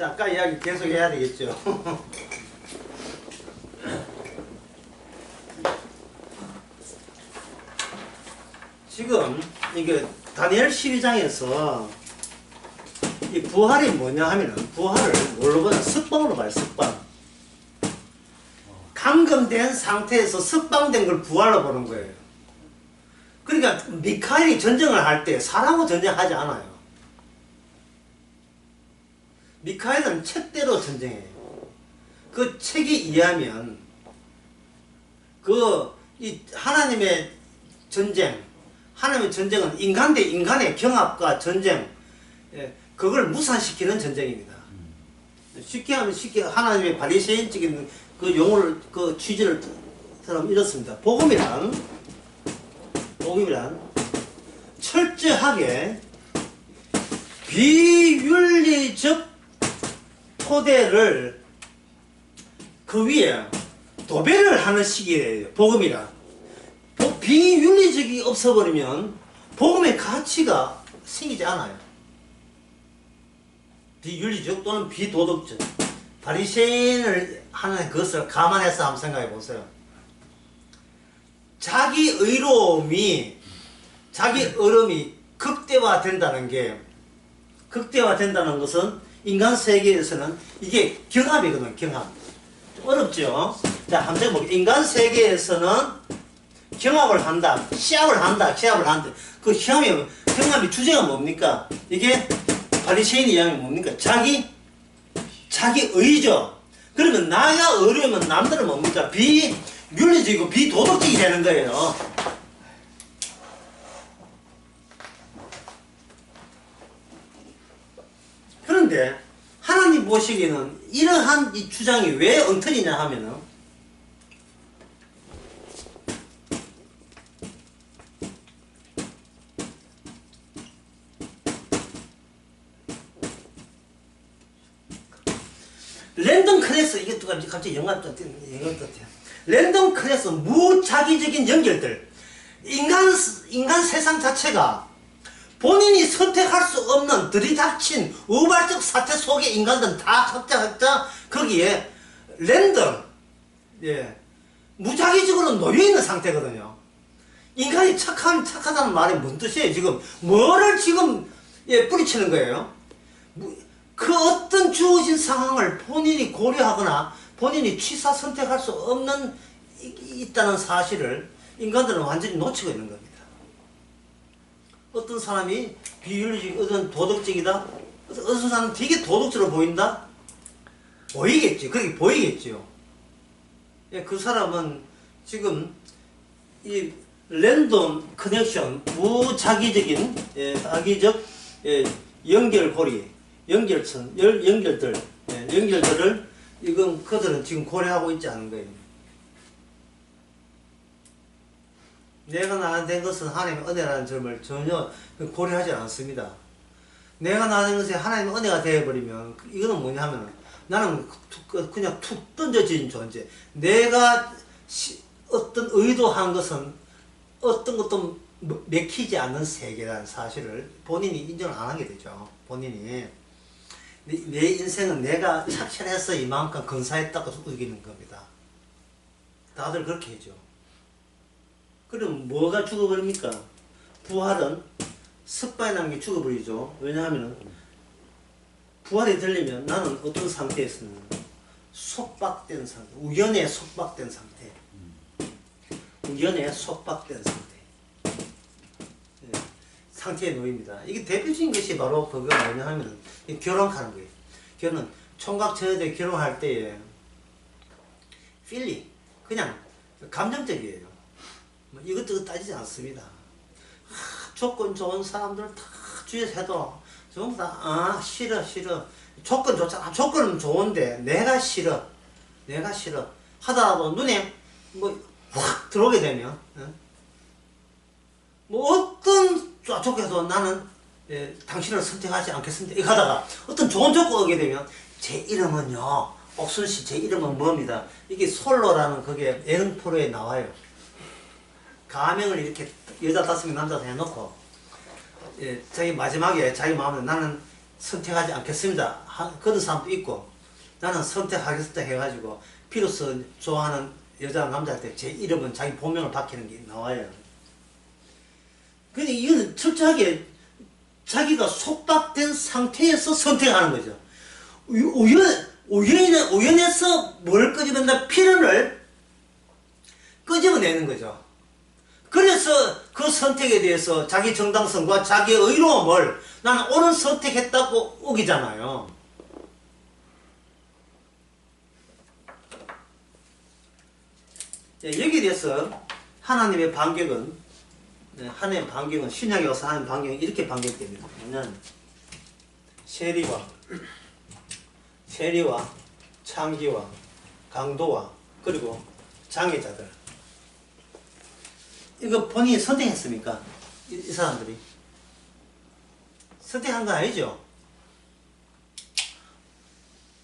자, 아까 이야기 계속 해야 되겠죠. 지금 이게 다니엘 12장에서 이 부활이 뭐냐 하면은 부활을 뭘로 보냐? 석방으로 봐요. 석방. 감금된 상태에서 석방된 걸 부활로 보는 거예요. 그러니까 미카엘이 전쟁을 할 때 사람하고 전쟁하지 않아요. 미카엘은 책대로 전쟁해요. 그 책에 의하면 이 하나님의 전쟁, 하나님의 전쟁은 인간 대 인간의 경합과 전쟁, 그걸 무산시키는 전쟁입니다. 쉽게 하면 쉽게 하나님의 바리새인적인 그 용어를 그 취지를 사람 이렇습니다. 복음이란 철저하게 비윤리적 토대를 그 위에 도배를 하는 시기예요. 복음이란. 비윤리적이 없어버리면 복음의 가치가 생기지 않아요. 비윤리적 또는 비도덕적. 바리새인을 하는 그것을 감안해서 한번 생각해 보세요. 자기 의로움이 극대화된다는 것은 인간 세계에서는 이게 경합이거든요. 경합. 좀 어렵죠? 자, 한번 해볼게요. 인간 세계에서는 경합을 한다. 시합을 한다. 그 경합이 주제가 뭡니까? 이게 바리새인 이야기 뭡니까? 자기 의죠. 그러면 나가 어려우면 남들은 뭡니까? 비윤리적이고 비도덕적이 되는 거예요. 그런데 하나님 보시기에는 이러한 이 주장이 왜 엉터리냐 하면은 랜덤 클래스, 이게 또 갑자기 영화 같아요. 랜덤 클래스, 무자기적인 연결들. 인간 세상 자체가 본인이 선택할 수 없는 들이닥친 우발적 사태 속에 인간들은 다 각자 거기에 랜덤, 무자기적으로 놓여있는 상태거든요. 인간이 착하다는 말이 뭔 뜻이에요? 지금 뭐를 지금 뿌리치는 거예요? 그 어떤 주어진 상황을 본인이 고려하거나 본인이 취사 선택할 수 없는 있다는 사실을 인간들은 완전히 놓치고 있는 겁니다. 어떤 사람이 비윤리적, 어떤 도덕적이다? 어떤 사람은 되게 도덕적으로 보인다? 보이겠죠. 그렇게 보이겠죠. 그 사람은 지금 이 랜덤 커넥션, 무자기적인, 자기적 연결고리, 연결들을 이건 그들은 지금 고려하고 있지 않은 거예요. 내가 나된 것은 하나님의 은혜라는 점을 전혀 고려하지 않습니다. 내가 나된 것이 하나님의 은혜가 되어버리면 이거는 뭐냐 하면 나는 그냥 툭 던져진 존재. 내가 어떤 의도한 것은 어떤 것도 맥히지 않는 세계라는 사실을 본인이 인정을 안 하게 되죠. 본인이 내 인생은 내가 착실해서 이만큼 근사했다고 여기는 겁니다. 다들 그렇게 해죠. 그럼 뭐가 죽어버립니까? 부활은 석방이라는 게 죽어버리죠. 왜냐하면 부활이 들리면 나는 어떤 상태에서는 속박된 상태, 우연에 속박된 상태, 상태에 놓입니다. 이게 대표적인 것이 바로 그거 뭐냐 하면 결혼하는 거예요. 결혼, 총각 처녀들 결혼할 때에 필리, 그냥 감정적이에요. 이것저것 따지지 않습니다. 조건 좋은 사람들 다 주위에서 해도 전부 다 싫어. 조건 좋잖아. 조건은 좋은데 내가 싫어 하더라도 눈에 확 들어오게 되면 어떤 조건에도 나는 당신을 선택하지 않겠습니다. 이거 하다가 어떤 좋은 조건 오게 되면 제 이름은요, 옥순씨 제 이름은 뭡니다. 이게 솔로라는 그게 예능 프로에 나와요. 가명을 이렇게 여자 5명 남자 5명 해놓고 자기 마지막에 자기 마음에 나는 선택하지 않겠습니다. 그런 사람도 있고, 나는 선택하겠다 해가지고 비로소 좋아하는 여자 남자한테 제 이름은 자기 본명을 밝히는 게 나와요. 근데 이거는 철저하게 자기가 속박된 상태에서 선택하는 거죠. 우연에서 뭘 끄집어낸다? 필연을 끄집어내는 거죠. 그래서 그 선택에 대해서 자기 정당성과 자기 의로움을 나는 옳은 선택했다고 우기잖아요. 여기에 대해서 하나님의 반격은 신약에 와서 하나님의 반격은 이렇게 반격됩니다. 뭐냐면 세리와 창기와 강도와 그리고 장애자들, 이거 본인이 선택했습니까? 이 사람들이 선택한 건 아니죠.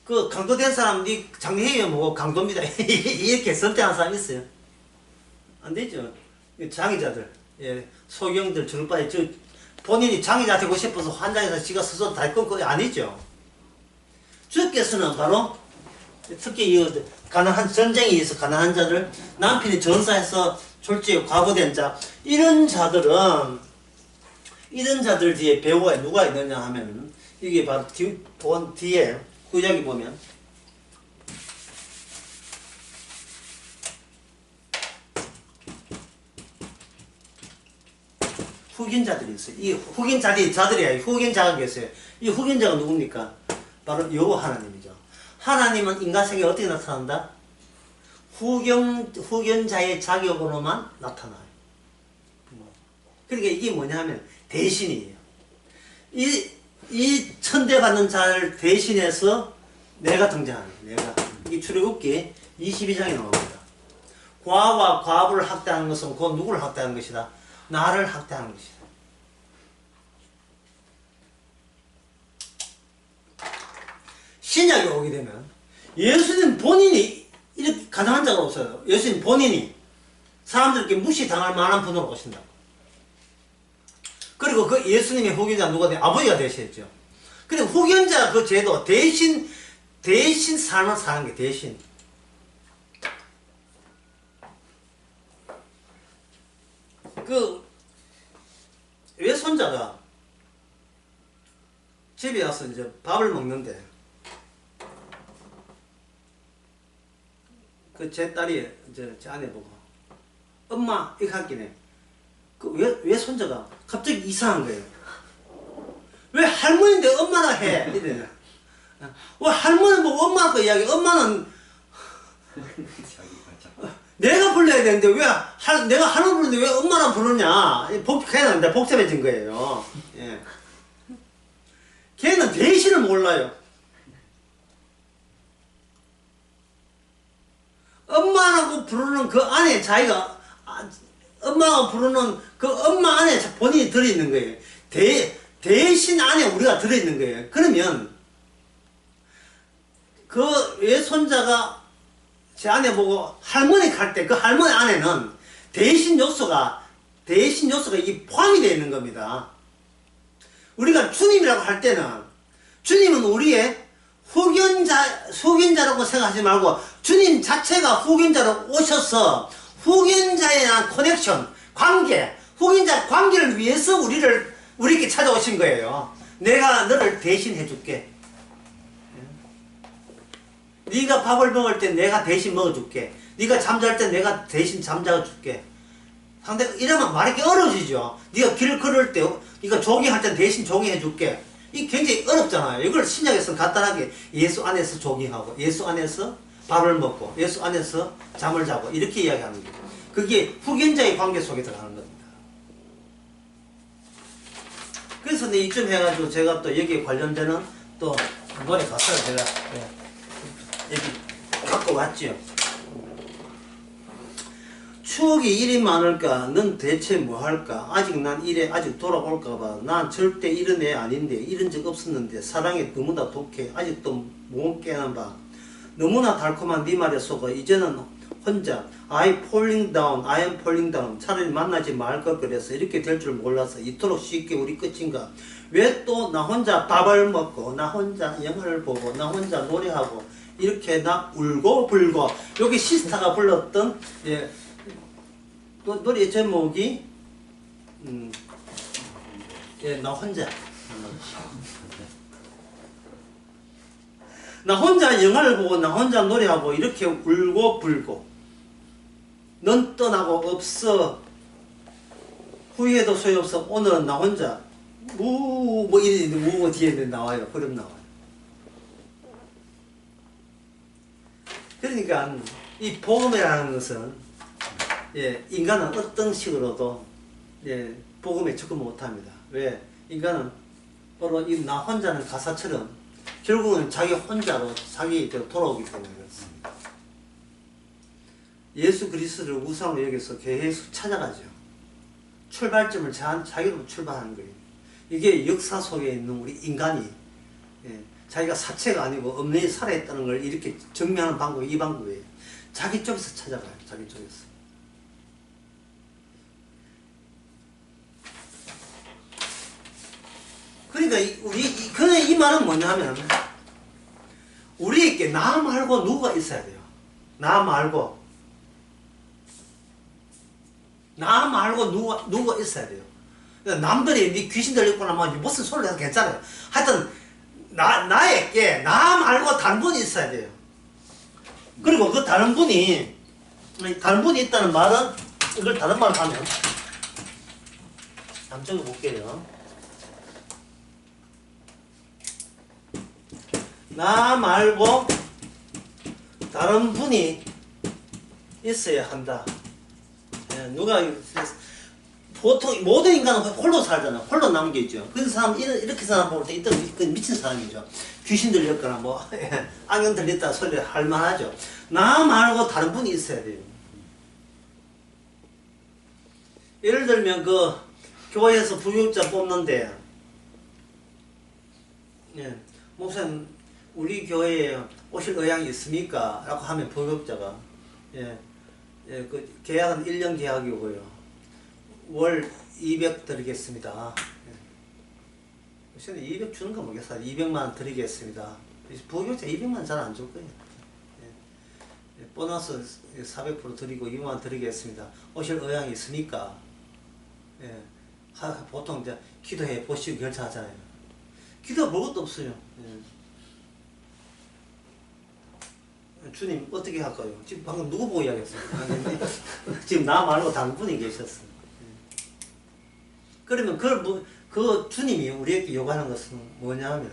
그 강도된 사람이 장애인이 뭐고 강도입니다 이렇게 선택한 사람이 있어요? 안 되죠. 장애자들, 소경들, 저럴바에 본인이 장애자 되고 싶어서 환장해서 지가 스스로 다 끊고 아니죠. 주께서는 바로 특히 이 가난한 전쟁에 의해서 가난한 자들, 남편이 전사해서 졸지에 과부된 자, 이런 자들 뒤에 배우가 누가 있느냐 하면 이게 바로 뒤에 구약에 보면 후견자들이 있어요. 이 후견자들이 아니라 후견자가 계세요. 이 후견자가 누굽니까? 바로 여호와 하나님이죠. 하나님은 인간 세계에 어떻게 나타난다? 후견자의 자격으로만 나타나요. 그러니까 이게 뭐냐면 대신이에요. 이 천대받는 자를 대신해서 내가 등장하는 거예요. 내가. 이게 출애굽기 22장에 나옵니다. 과와 과부를 학대하는 것은 곧 누구를 학대하는 것이다? 나를 학대하는 것이다. 신약에 오게 되면 예수님 본인이 이렇게 가난한 자가 없어요. 예수님 본인이 사람들에게 무시당할 만한 분으로 오신다. 그리고 그 예수님의 후견자 누가 돼? 아버지가 되셨죠. 그리고 후견자 그 제도 대신 삶을 사는 게 대신. 그 외손자가 집에 와서 이제 밥을 먹는데 그 제 딸이 이제 제 아내 보고 엄마 이렇게 하기네. 그 외손자가 갑자기 이상한 거예요. 왜 할머니인데 엄마라 해? 이래. 왜 할머니 보고 엄마라고 이야기? 엄마는 내가 불러야 되는데 왜 내가 하는 부르는데 왜 엄마라 부르냐? 걔는 복잡해진 거예요. 예. 걔는 대신을 몰라요. 엄마라고 부르는 그 안에 자기가 엄마가 부르는 그 엄마 안에 본인이 들어있는 거예요. 대신 안에 우리가 들어있는 거예요. 그러면 그 외손자가 제 아내 보고 할머니 갈 때 그 할머니 안에는 대신 요소가 이게 포함이 되어 있는 겁니다. 우리가 주님이라고 할 때는 주님은 우리의 후견자라고 생각하지 말고 주님 자체가 후견자로 오셔서 후견자에 대한 커넥션, 후견자 관계를 위해서 우리에게 찾아오신 거예요. 내가 너를 대신해 줄게. 네가 밥을 먹을 때 내가 대신 먹어줄게. 네가 잠잘 때 내가 대신 잠자고 줄게. 상대가 이러면 말하기 어려워지죠. 네가 길을 걸을 때 네가 조깅할 때 대신 조깅해 줄게. 이게 굉장히 어렵잖아요. 이걸 신약에서 간단하게 예수 안에서 조깅하고 예수 안에서 밥을 먹고 예수 안에서 잠을 자고 이렇게 이야기하는 거예요. 그게 후견자의 관계 속에 들어가는 겁니다. 그래서 이쯤 해가지고 제가 또 여기에 관련되는 또 노래 가사를 제가 여기 갖고 왔죠. 추억이 이리 많을까? 넌 대체 뭐 할까? 아직 돌아올까봐. 난 절대 이런 애 아닌데, 이런 적 없었는데, 사랑에 너무나 독해. 아직도 못 깨는 바. 너무나 달콤한 네 말에 속아. 이제는 혼자. I am falling down. 차라리 만나지 말 걸 그래서 이렇게 될 줄 몰라서 이토록 쉽게 우리 끝인가. 왜 또 나 혼자 밥을 먹고 나 혼자 영화를 보고 나 혼자 노래하고 이렇게 나 울고 불고 여기 시스타가 불렀던 예, 노래 제목이 예, 나 혼자 나 혼자 영화를 보고 나 혼자 노래하고 이렇게 울고 불고 넌 떠나고 없어 후회도 소용없어 오늘은 나 혼자 뭐 이래 뭐 뒤에 나와요. 흐름 나와요. 그러니까 이 복음이라는 것은 예, 인간은 어떤 식으로도 예, 복음에 접근 못합니다. 왜? 인간은 바로 이 나 혼자는 가사처럼 결국은 자기 혼자로 자기에게 돌아오기 때문에 그렇습니다. 예수 그리스도를 우상으로 여기서 계속 찾아가죠. 출발점을 자기로 출발하는 거예요. 이게 역사 속에 있는 우리 인간이 예, 자기가 사체가 아니고 엄연히 살아있다는 걸 이렇게 증명하는 방법이 이 방법이에요. 자기 쪽에서 찾아가요. 자기 쪽에서. 그러니까 이 말은 뭐냐면 우리에게 나 말고 누가 있어야 돼요. 나 말고 누가 있어야 돼요. 남들이 네 귀신 들렸거나 뭐 무슨 소리를 해도 괜찮아요. 하여튼 나에게 나 말고 다른 분이 있어야 돼요. 그리고 그 다른 분이 있다는 말은 이걸 다른 말로 하면 한번 적어볼게요. 나 말고 다른 분이 있어야 한다. 누가 보통 모든 인간은 홀로 살잖아. 홀로 남은 게 있죠. 그래서 사람 이렇게 사람 볼 때 이건 미친 사람이죠. 귀신 들렸거나 뭐 악령 들렸다 소리를 할 만하죠. 나 말고 다른 분이 있어야 돼요. 예를 들면 그 교회에서 부교육자 뽑는데 예, 목사님 우리 교회에 오실 의향이 있습니까? 라고 하면 부교육자가 그 계약은 1년 계약이고요. 월 200 드리겠습니다. 요새는 200 주는 거 모르겠어요. 200만 드리겠습니다. 부교육자 200만 잘 안 줄 거예요. 보너스 400% 드리고 200만 드리겠습니다. 오실 의향이 있습니까? 보통 이제 기도해 보시고 결정하잖아요. 기도 볼 것도 없어요. 주님 어떻게 할까요? 지금 방금 누구 보고 이야기했어요? 지금 나 말고 다른 분이 계셨어요. 그러면 그 주님이 우리에게 요구하는 것은 뭐냐면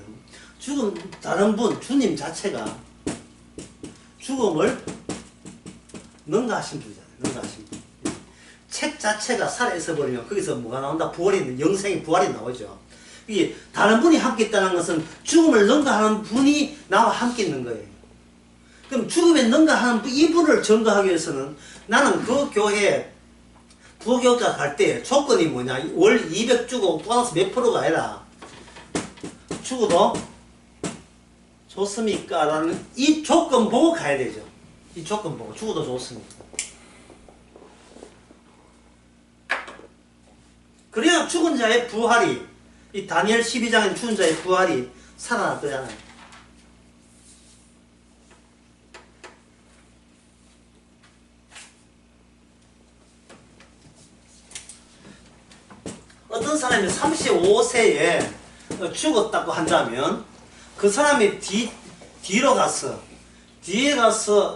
다른 분 주님 자체가 죽음을 능가하신 분이잖아요. 능가하신 분. 책 자체가 살아있어 버리면 거기서 뭐가 나온다? 영생의 부활이 나오죠. 이게 다른 분이 함께 있다는 것은 죽음을 능가하는 분이 나와 함께 있는 거예요. 그럼 죽음에 능가하는 이분을 증거하기 위해서는 나는 그 교회에 부교육자 갈 때 조건이 뭐냐? 월 200 주고 보너스 몇 프로가 아니라 죽어도 좋습니까? 라는 이 조건 보고 가야 되죠. 이 조건 보고 죽어도 좋습니까? 그래야 죽은 자의 부활이 이 다니엘 12장에 죽은 자의 부활이 살아날 거잖아요. 어떤 사람이 35세에 죽었다고 한다면 그 사람이 뒤에 가서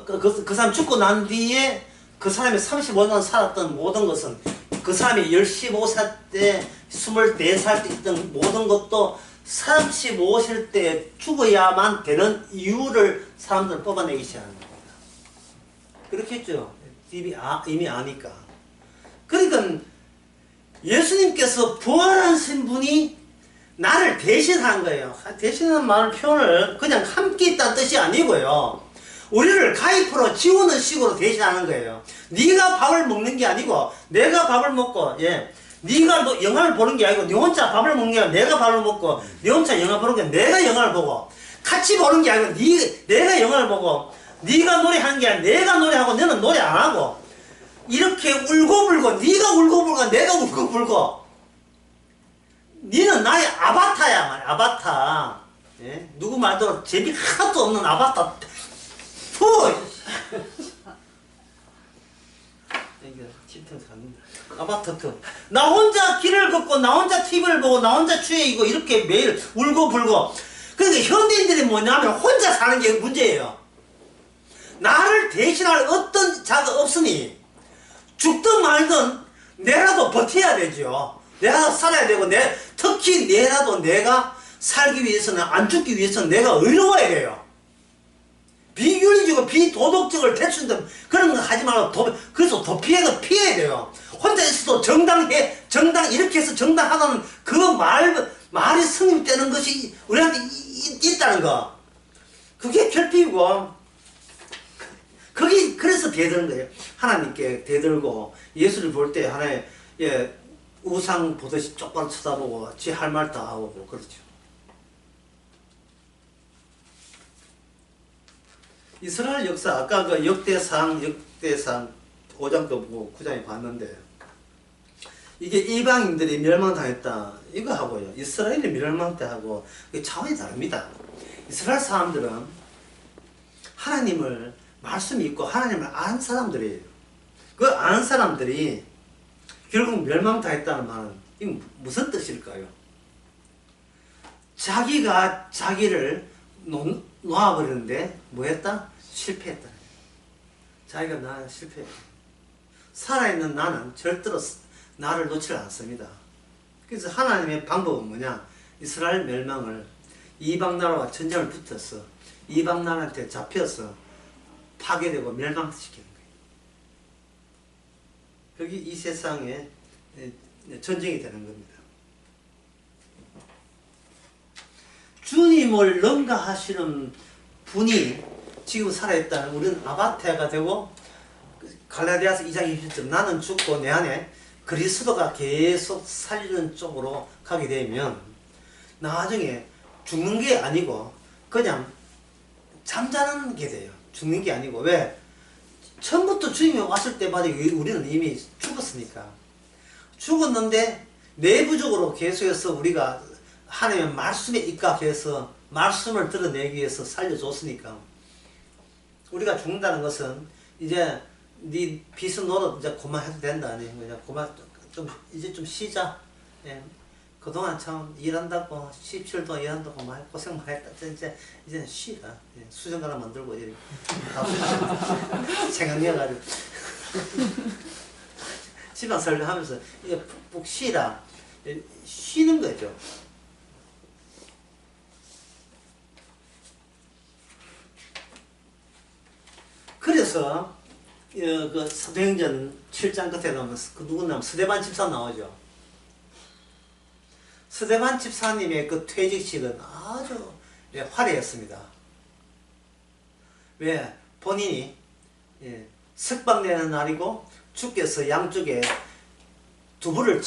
그 사람 죽고 난 뒤에 그 사람이 35년 살았던 모든 것은 그 사람이 15살 때 24살 때 있던 모든 것도 35살 때 죽어야만 되는 이유를 사람들은 뽑아내기 시작하는 겁니다. 그렇겠죠. 이미 아니까. 그러니까 예수님께서 부활하신 분이 나를 대신한 거예요. 대신한 말 표현을 그냥 함께 있다는 뜻이 아니고요. 우리를 가입으로 지우는 식으로 대신하는 거예요. 네가 밥을 먹는 게 아니고 내가 밥을 먹고 네가 영화를 보는 게 아니고 네 혼자 밥을 먹는 게 아니고 내가 밥을 먹고 네 혼자 영화 보는 게 아니고 내가 영화를 보고 같이 보는 게 아니고 내가 영화를 보고 네가 노래하는 게 아니고 내가 노래하고 너는 노래 안 하고 이렇게 울고불고 네가 울고불고 내가 울고불고 니는 나의 아바타야 말이야. 아바타. 예? 누구 말도 재미 하나도 없는 아바타. 푸! 이게 침통에서 갔는데. 아바타 트. 나 혼자 길을 걷고 나 혼자 TV를 보고 나 혼자 취해이고 이렇게 매일 울고불고. 그러니까 현대인들이 뭐냐면 혼자 사는 게 문제예요. 나를 대신할 어떤 자가 없으니 죽든 말든 내라도 버텨야 되죠. 내가 살아야 되고 특히 내라도 내가 살기 위해서는 안 죽기 위해서는 내가 의로워야 돼요. 비윤리적이고 비도덕적을 대충 그런 거 하지 말고 그래서 도피해서 피해야 돼요. 혼자 있어도 정당 이렇게 해서 정당하다는 그 말이 성립되는 것이 우리한테 있다는 거. 그게 결핍이고 그래서 대드는 거예요. 하나님께 대들고 예수를 볼 때 하나의 우상 보듯이 쪽바로 쳐다보고 지 할 말 다 하고 그렇죠. 이스라엘 역사 아까 그 역대상 5장도 보고 9장에 봤는데 이게 이방인들이 멸망당했다 이거 하고요. 이스라엘이 멸망당하고 차원이 다릅니다. 이스라엘 사람들은 하나님을 말씀이 있고 하나님을 아는 사람들이에요. 그 아는 사람들이 결국 멸망당했다는 말은 이건 무슨 뜻일까요? 자기가 자기를 놓아버리는데 뭐 했다? 실패했다. 자기가 나 실패했다. 살아있는 나는 절대로 나를 놓지 않습니다. 그래서 하나님의 방법은 뭐냐? 이스라엘 멸망을 이방나라와 전쟁을 붙어서 이방나라한테 잡혀서 파괴되고 멸망시키는 거예요. 그게 이 세상에 전쟁이 되는 겁니다. 주님을 능가하시는 분이 지금 살아있다는 우리는 아바타가 되고 갈라디아서 2장 20절 나는 죽고 내 안에 그리스도가 계속 살리는 쪽으로 가게 되면 나중에 죽는 게 아니고 그냥 잠자는 게 돼요. 죽는 게 아니고 왜? 처음부터 주님이 왔을 때마다 우리는 이미 죽었으니까 죽었는데 내부적으로 계속해서 우리가 하나님의 말씀에 입각해서 말씀을 드러내기 위해서 살려줬으니까 우리가 죽는다는 것은 이제 네 빚은 너도 이제 그만해도 된다 아니 그냥 그만 이제 좀 쉬자. 예. 그동안 참 일한다고 17도 동안 일한다고 많이 고생 많이 했다. 이제 쉬라. 예. 수정 하나 만들고 이렇게 생각해가지고 집안 설명하면서 이제 푹 쉬라. 예. 쉬는 거죠. 그래서 그 사도행전 7장 끝에 나오면 그 누구 나오면 스데반 집사 나오죠. 스데반 집사님의 그 퇴직식은 아주 화려했습니다. 왜? 본인이 석방되는 날이고 주께서 양쪽에 두부를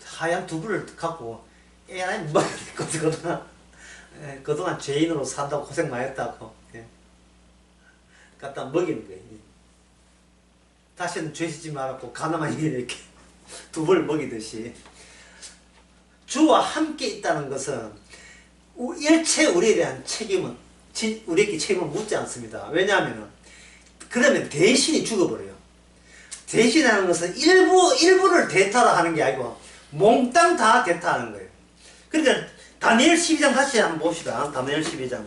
하얀 두부를 갖고 애랑 그동안 죄인으로 산다고 고생 많이 했다고 갖다 먹이는 거예요. 다시는 죄 짓지 말았고 가나만 이렇게 두부를 먹이듯이 주와 함께 있다는 것은 일체 우리에 대한 책임은 우리에게 책임을 묻지 않습니다. 왜냐하면 그러면 대신이 죽어버려요. 대신하는 것은 일부를 대타로 하는 게 아니고 몽땅 다 대타하는 거예요. 그러니까 다니엘 12장 다시 한번 봅시다. 다니엘 12장.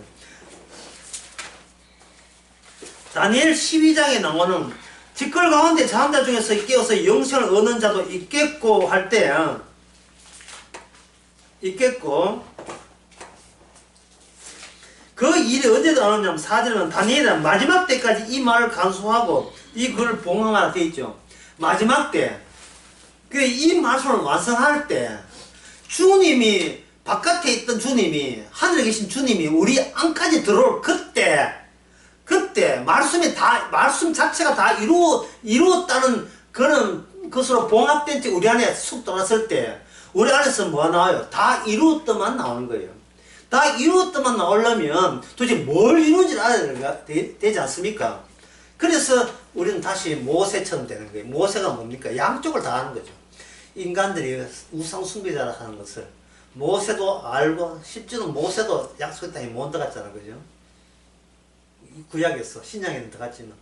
다니엘 12장에 나오는 뒷걸 가운데 자는 자 중에서 깨어서 영생을 얻는 자도 있겠고 할 때 있겠고 그 일이 언제 나오냐면 4절은 다니엘은 마지막 때까지 이 말을 간수하고 이 글을 봉헌하라 되어 있죠. 마지막 때 이 말씀을 완성할 때 주님이 바깥에 있던 주님이 하늘에 계신 주님이 우리 안까지 들어올 그때 말씀 자체가 다 이루었다는 그런 것으로 봉합된 채 우리 안에 쑥 들어왔을 때 우리 안에서 뭐가 나와요? 다 이루었더만 나오는 거예요. 다 이루었더만 나오려면 도대체 뭘 이루는지 알아야 되지 않습니까? 그래서 우리는 다시 모세처럼 되는 거예요. 모세가 뭡니까? 양쪽을 다 하는 거죠. 인간들이 우상 숭배자라 하는 것을 모세도 알고 심지어는 모세도 약속의 땅에 못 들어갔잖아. 그죠? 구약에서 신약에는 들어갔지만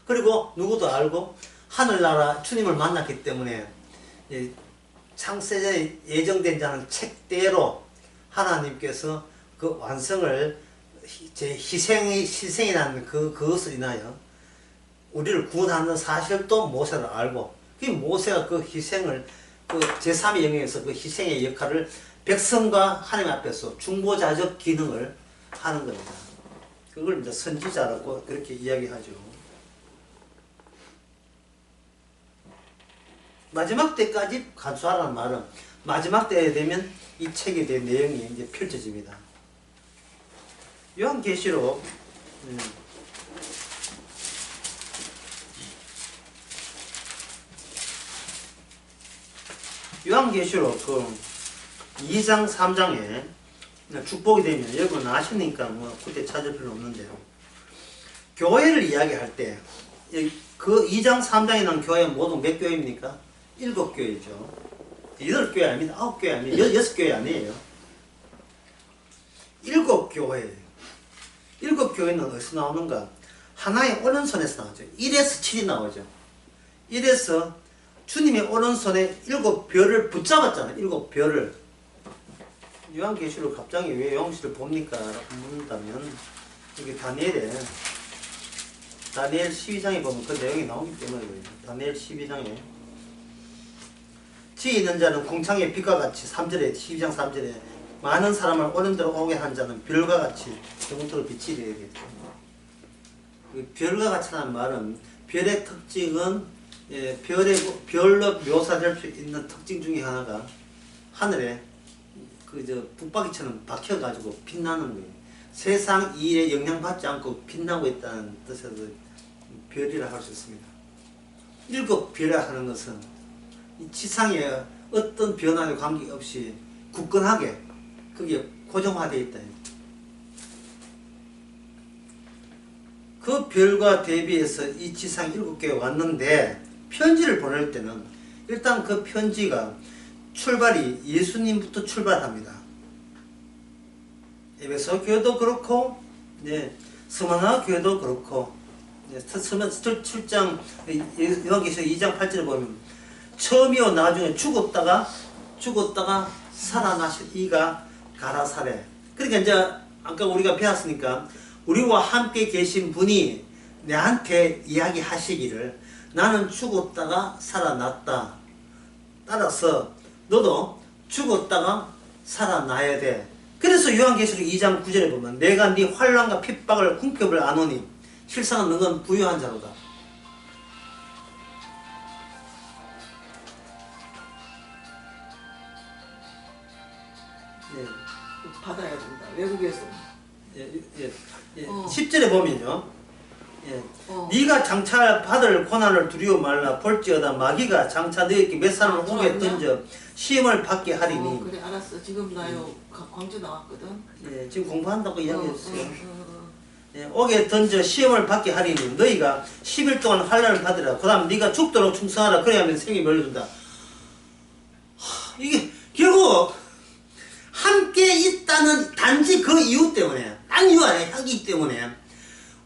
그리고 누구도 알고 하늘나라 주님을 만났기 때문에 창세전에 예정된 자는 책대로 하나님께서 그 완성을 제 희생이라는 그것을 인하여 우리를 구원하는 사실도 모세를 알고 그 모세가 그 희생을 그 제3의 영역에서 그 희생의 역할을 백성과 하나님 앞에서 중보자적 기능을 하는 겁니다. 그걸 이제 선지자라고 그렇게 이야기하죠. 마지막 때까지 간수하라는 말은 마지막 때에 되면 이 책에 대한 내용이 이제 펼쳐집니다. 요한계시록 요한계시록 그 2장 3장에 축복이 되면 여러분 아시니까 뭐 그때 찾을 필요 없는데요. 교회를 이야기할 때 그 2장 3장에 나온 교회는 모두 몇 교회입니까? 7교회죠. 8교회 아닙니다. 9교회 아닙니다. 6교회 아니에요. 7교회. 7교회는 어디서 나오는가? 하나의 오른손에서 나오죠. 1에서 7이 나오죠. 1에서 주님의 오른손에 7별을 붙잡았잖아요. 7별을. 요한계시록 갑자기 왜 요한계시를 봅니까? 라고 묻는다면 이게 다니엘 12장에 보면 그 내용이 나오기 때문에 그래요. 다니엘 12장에 지혜 있는 자는 궁창의 빛과 같이 3절에 12장 3절에 많은 사람을 오른대로 오게 한 자는 별과 같이 영토로 빛이 되겠죠. 별과 같이라는 말은 별의 특징은 별로 묘사될 수 있는 특징 중에 하나가 하늘에 북박이처럼 박혀가지고 빛나는 거예요. 세상 일에 영향받지 않고 빛나고 있다는 뜻에서 별이라 할 수 있습니다. 7별이라 하는 것은 이 지상에 어떤 변화에 관계없이 굳건하게 그게 고정화되어 있다. 그 별과 대비해서 이 지상 7개가 왔는데 편지를 보낼 때는 일단 그 편지가 출발이 예수님부터 출발합니다. 에베소 교회도 그렇고, 스마나 교회도 그렇고, 7장 요한계시록 2장 8절에 보면 처음이요 나중에 죽었다가 살아나신 이가 가라사래. 그러니까 이제 아까 우리가 배웠으니까 우리와 함께 계신 분이 내한테 이야기하시기를 나는 죽었다가 살아났다. 따라서 너도 죽었다가 살아나야 돼. 그래서 요한계시록 2장 9절에 보면 내가 네 환난과 핍박을 궁핍을 아노니 실상은 너는 부유한 자로다. 받아야 된다. 외국에서. 10절에 보면요. 네가 장차 받을 고난을 두려워 말라. 볼지어다 마귀가 장차 너에게 몇 사람을 오게 던져 시험을 받게 하리니. 그래 알았어. 지금 나요 광주 나왔거든. 지금 공부한다고 이야기했어요. 오게 던져 시험을 받게 하리니 너희가 10일 동안 환난을 받으라. 그 다음 네가 죽도록 충성하라. 그래야 하면 생이 멀어진다. 이게 결국 함께 있다는 단지 그 이유 때문에 딴 이유 아니야. 하기 때문에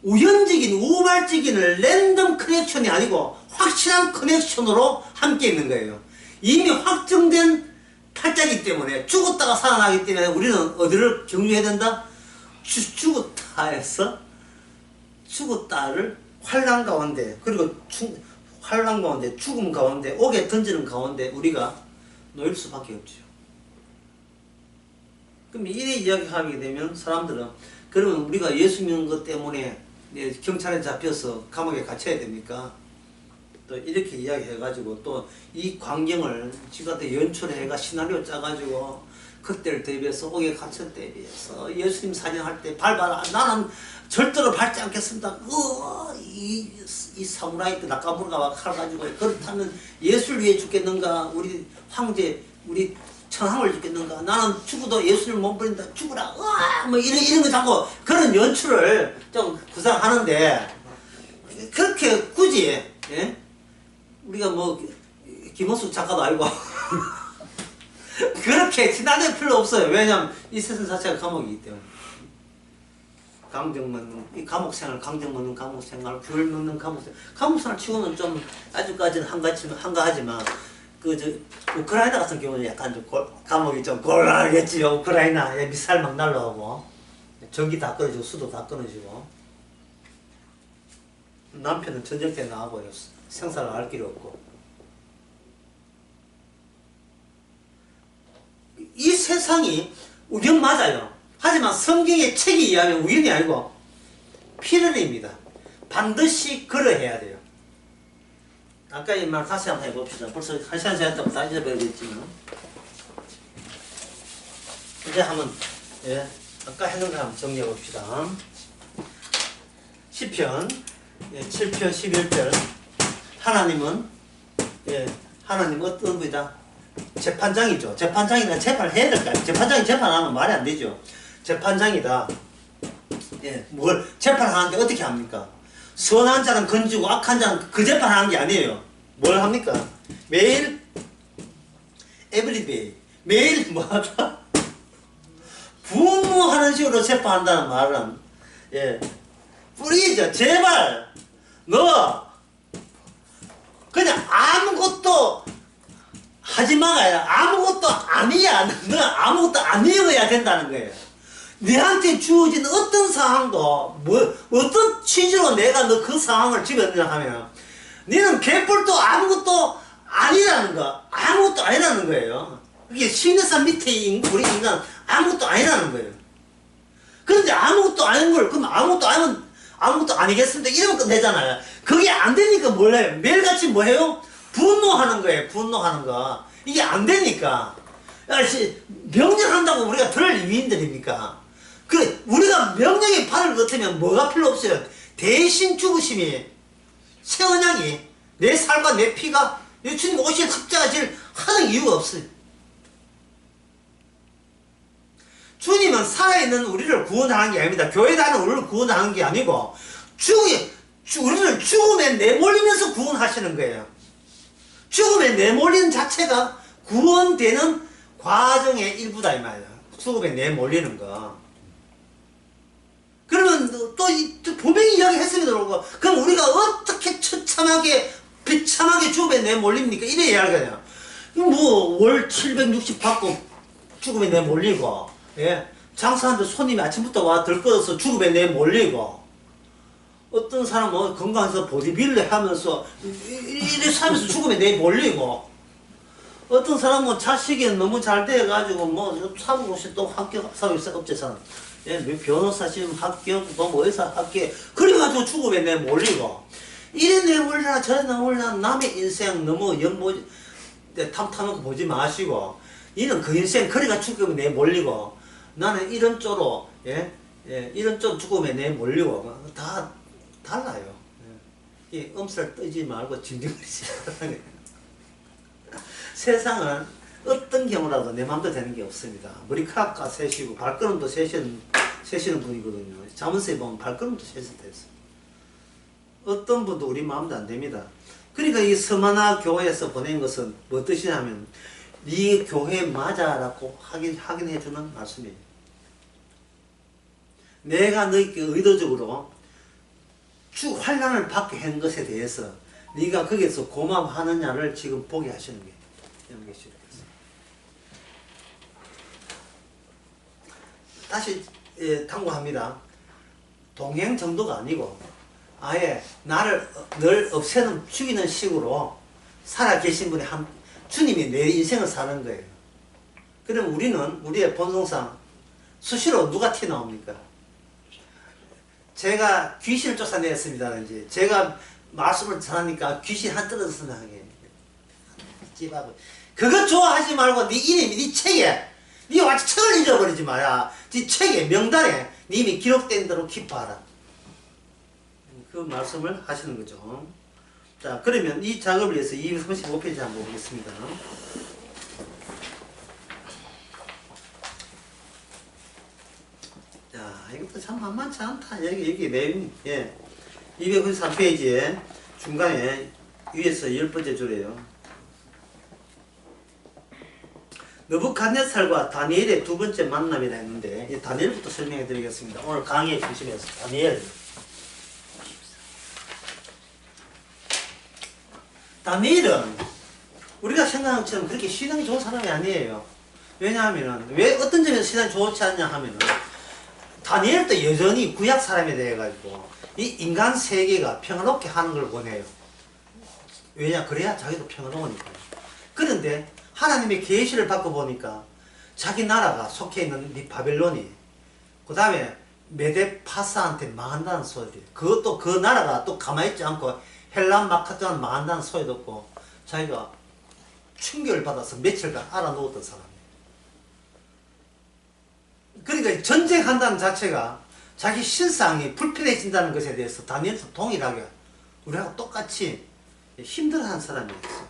우연적인 우발적인 랜덤 커넥션이 아니고 확실한 커넥션으로 함께 있는 거예요. 이미 확정된 팔자이기 때문에 죽었다가 살아나기 때문에 우리는 어디를 경유해야 된다? 죽었다를 환난 가운데 그리고 환난 가운데 죽음 가운데 옥에 던지는 가운데 우리가 놓일 수밖에 없죠. 그럼 이래 이야기하게 되면 사람들은 그러면 우리가 예수 믿는 것 때문에 경찰에 잡혀서 감옥에 갇혀야 됩니까? 또 이렇게 이야기해가지고 또 이 광경을 지금한테 연출해가 시나리오 짜가지고 그때를 대비해서 옥에 갇힐 때에 비해서 예수님 사진할 때 밟아라. 나는 절대로 밟지 않겠습니다. 이 사무라이 때 나카무라가 칼 가지고 그렇다면 예수를 위해 죽겠는가? 우리 황제 우리 천황을 죽겠는가? 나는 죽어도 예수를 못 버린다. 죽으라. 뭐 이런 거 자꾸 그런 연출을 좀 구상하는데 그렇게 굳이 우리가 뭐 김원숙 작가도 알고 그렇게 지나낼 필요 없어요. 왜냐면 이 세상 자체가 감옥이기 때문에. 강정 먹는 이 감옥 생활, 강정 먹는 감옥 생활, 귤 먹는 감옥 생활. 감옥 생활 치고는 좀 아직까지는 한가하지만 그 우크라이나 같은 경우는 약간 좀 감옥이 좀 곤란하겠지요. 우크라이나 미사일 막 날라오고 전기 다 끊어지고 수도 다 끊어지고. 남편은 전쟁터에 나가고 생사를 알 길이 없고. 이 세상이 우연 맞아요. 하지만 성경의 책에 의하면 우연이 아니고 필연입니다. 반드시 그러해야 돼요. 아까 이 말 다시 한번 해봅시다. 벌써 1시간 지났다고 다 잊어버리겠지만. 이제 한번, 예, 아까 했는 거 한번 정리해봅시다. 시편, 예, 7편 11절. 하나님은, 예, 하나님 어떤 분이다? 재판장이죠. 재판장이나 재판을 해야 될까요? 재판장이 재판하면 말이 안 되죠. 재판장이다. 예, 뭘 재판하는데 어떻게 합니까? 선한 자는 건지고 악한 자는 그 재판하는 게 아니에요. 뭘 합니까? 매일 everyday 매일 뭐하다? 분노하는 식으로 재판한다는 말은 예, 뿌리죠. 제발 너 그냥 아무것도 하지 마가 아니라 아무것도 아니야. 너 아무것도 아니어야 된다는 거예요. 너한테 주어진 어떤 상황도 어떤 취지로 내가 너 그 상황을 집어넣냐 하면 너는 개뿔도 아무것도 아니라는 거. 아무것도 아니라는 거예요. 이게 신의산 밑에 우리 인간 아무것도 아니라는 거예요. 그런데 아무것도 아닌 걸 그럼 아무것도 아니면 아무것도 아니겠습니다. 이러면 끝내잖아요. 그게 안 되니까 뭘 해요? 매일같이 뭐 해요? 분노하는 거예요. 분노하는 거. 이게 안 되니까. 명령한다고 우리가 들을 위인들입니까? 그 우리가 명령의 발을 넣으면 뭐가 필요 없어요. 대신 죽으심이 새언양이 내 살과 내 피가 주님 오실 십자가 질 하는 이유가 없어요. 주님은 살아있는 우리를 구원하는 게 아닙니다. 교회에 다니는 우리를 구원하는 게 아니고 우리를 죽음에 내몰리면서 구원하시는 거예요. 죽음에 내몰리는 자체가 구원되는 과정의 일부다 이 말이야. 죽음에 내몰리는 거. 그러면 또 분명히 이야기했습니다. 그럼 우리가 어떻게 처참하게 비참하게 죽음에 내몰립니까? 이래 이야기하냐. 월 760 받고 죽음에 내몰리고, 예? 장사하는데 손님이 아침부터 와 들끓어서 죽음에 내몰리고, 어떤 사람은 건강해서 보디빌더 하면서 이래 살면서 죽음에 내몰리고, 어떤 사람은 자식이 너무 잘 돼가지고 사무고시 또 합격 사회업체사는 예, 변호사 시험 합격, 의사 합격, 그래가지고 죽음에 내몰리고, 이래 내몰리나 저래 내몰리나 남의 인생 너무 탐탐하고 보지 마시고, 이는 그 인생 그래가 죽음에 내몰리고, 나는 이런 쪽으로 이런 쪽 죽음에 내몰리고 다 달라요. 이 엄살 뜨지 말고 진정하지. 세상은 어떤 경우라도 내 마음대로 되는 게 없습니다. 머리카락과 세시고 발걸음도 세시는 분이거든요. 자문서에 보면 발걸음도 세시됐어요. 어떤 분도 우리 마음대로 안 됩니다. 그러니까 이 서만화 교회에서 보낸 것은 뭐 뜻이냐면 네 교회 맞아라고 확인해주는 말씀이에요. 내가 너에게 의도적으로 환난을 받게 한 것에 대해서 네가 거기에서 고마워하느냐를 지금 보게 하시는 게 이런 것이 다시 당부합니다. 동행 정도가 아니고 아예 나를 늘 없애는 죽이는 식으로 살아 계신 분이 주님이 내 인생을 사는 거예요. 그럼 우리는 우리의 본성상 수시로 누가 튀어나옵니까? 제가 귀신을 쫓아냈습니다는지 제가 말씀을 전하니까 귀신 한 떨어져서 나게 집앞에 그거 좋아하지 말고 네 이름이 네 책에 네 완전 책을 잊어버리지 마라. 네 책에 명단에 이미 기록된 대로 기뻐하라. 그 말씀을 하시는 거죠. 자, 그러면 이 작업을 위해서 235페이지 한번 보겠습니다. 자, 이것도 참 만만치 않다. 여기 내용, 293페이지에 중간에 위에서 10번째 줄이에요. 느부갓네살과 다니엘의 두 번째 만남이라 했는데 이 다니엘부터 설명해 드리겠습니다. 오늘 강의의 중심에서 다니엘. 다니엘은 우리가 생각한 것처럼 그렇게 신앙이 좋은 사람이 아니에요. 왜냐하면 왜 어떤 점에서 신앙이 좋지 않냐 하면은 다니엘도 여전히 구약 사람에 대해 가지고 이 인간 세계가 평화롭게 하는 걸 원해요. 왜냐? 그래야 자기도 평화로우니까요. 그런데 하나님의 계시를 받고 보니까 자기 나라가 속해 있는 이 바벨론이 그 다음에 메데파사한테 망한다는 소리, 그것도 그 나라가 또 가만히 있지 않고 헬란 마카드한 망한다는 소리 듣고 자기가 충격을 받아서 며칠간 알아누웠던 사람이에요. 그러니까 전쟁한다는 자체가 자기 신상이 불편해진다는 것에 대해서 다니엘도 동일하게 우리하고 똑같이 힘들어하는 사람이었어요.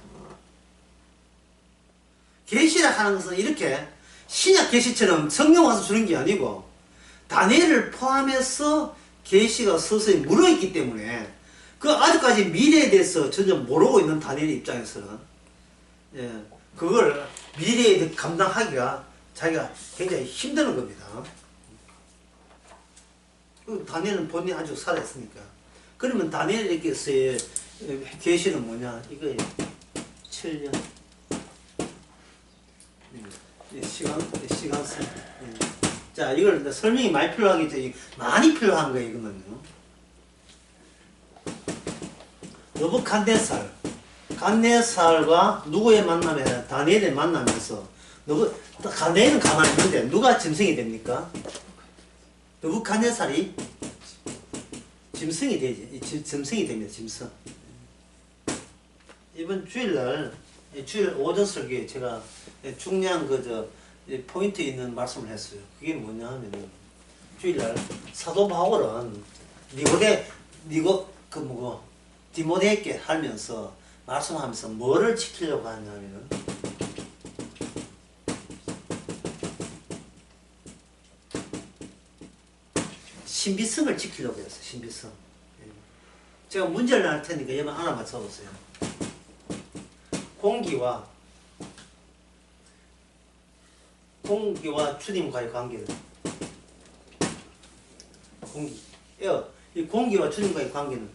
계시를 하는 것은 이렇게 신약 계시처럼 성령 와서 주는 게 아니고 다니엘을 포함해서 계시가 서서히 물어있기 때문에 그 아직까지 미래에 대해서 전혀 모르고 있는 다니엘 입장에서는 그걸 미래에 대해 감당하기가 자기가 굉장히 힘드는 겁니다. 다니엘은 본인이 아주 살아있으니까. 그러면 다니엘에게서의 계시는 뭐냐? 이거예요. 7년. 시간선. 자, 이걸 설명이 많이 필요하겠죠. 많이 필요한 거예요, 이거는요. 느부갓네살과 누구의 만남에 다니엘의 만나면서 다니엘은 가만히 있는데 누가 짐승이 됩니까? 느부갓네살이 짐승이 되지. 짐승이 됩니다. 짐승. 이번 주일 오전 설교에 제가 중요한 포인트 있는 말씀을 했어요. 그게 뭐냐 하면은 주일날 사도 바울은 디모데에게 하면서 말씀하면서 뭐를 지키려고 하냐면은 신비성을 지키려고 했어요. 신비성. 제가 문제를 낼 테니까 여러분 하나만 써보세요. 공기와 주님과의 관계를 이 공기와 주님과의 관계는